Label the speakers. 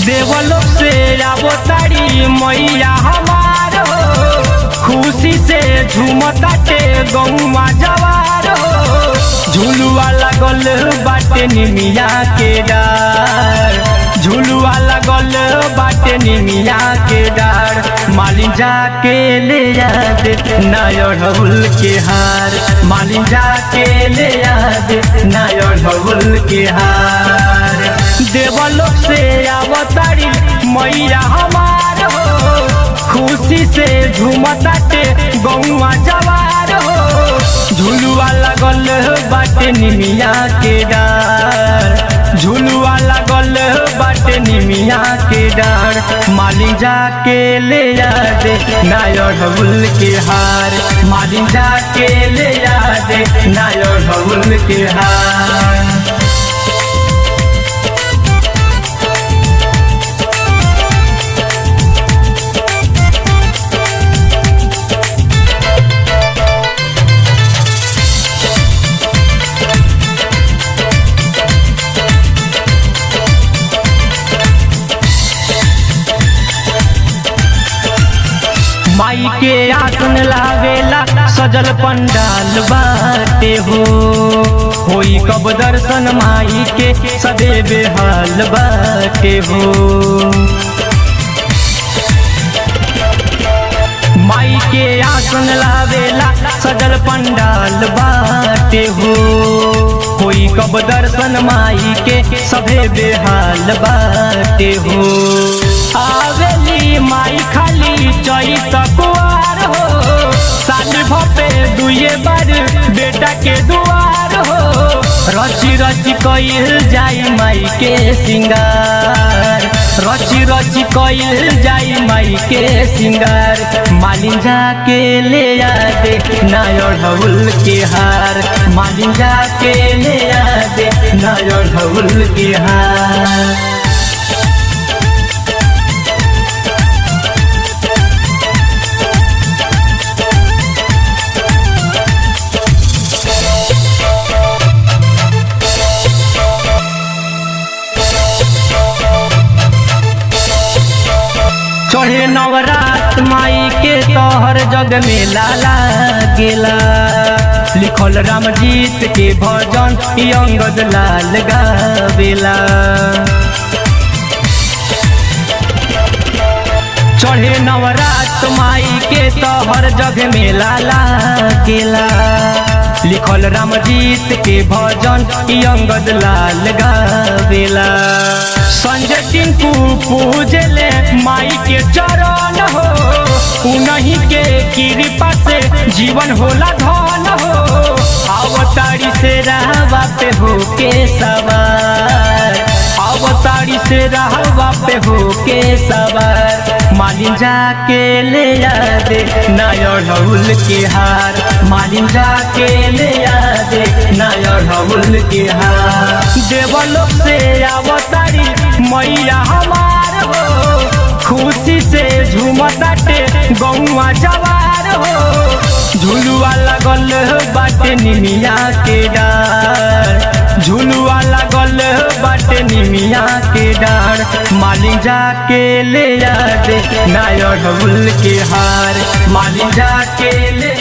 Speaker 1: देवलोक से अवतारी मैया हमार हो, खुशी से झूमताटे गौवा जवार हो। झुलुआ लागल बाटे निमिया के डार, झुलुआ लागल बाटे निमिया के डार। मालिन जाके ले आ दे नायढ़ौल के हार, मालिन जाके ले आ दे नायढ़ौल के हार। देवलोक से अवतारी मैया हमार हो, खुशी से झूमताटे गौवा जवार हो। झुलुआ लागल बाटे निमिया के डार, झुलुआ लागल बाटे निमिया के डार। मालिन जाके ले आ दे नायढ़ौल के हार, मालिन जाके ले आ दे नायढ़ौल के हार। माई के आसन लावेला सजल पंडाल बाटे हो, होई कब दर्शन माई के सदे बेहाल बाटे हो। माई के आसन लावेला सजल पंडाल बाटे हो, होई कब दर्शन माई के सभे बेहाल बाटे हो। आवेली माई खाली चैत कुआर हो, साल भपे दुए बार बेटा के दुआर हो। रची रची कइल जाई माई के सिंगार, रची रची कइल जाई माई के सिंगार। मालिन जाके ले आ दे नायढ़ौल के हार, मालिन जाके ले आ दे नायढ़ौल के हार। चढ़े नवरात माई के तोहर जग में लाला गेला, लिखल रामजीत के भजन अंगद लाल गावेला। चढ़े नवरात माई के तोहर जग में लाला गेला, लिखल रामजीत के भजन अंगद लाल गावेला। संजय टिंकू पूजले माई के चरण हो, उन्हीं के कृपा से जीवन होला धन हो। अवतारी से रहवा पे हो के सवार, अवतारी से रहवा पे हो के सवार। मालिन जाके ले आ दे नायढ़ौल के हार, मालिन जाके ले आ दे नायढ़ौल के हार। देवलोक से अवतारी मैया हमार हो, खुशी से झूमताटे गौवा जवार हो। झुलुआ लागल बाटे निमिया के डार, झुलुआ लागल बाटे निमिया के डार। मालिन जाके ले आ दे नायढ़ौल के हार, मालिन जाके ले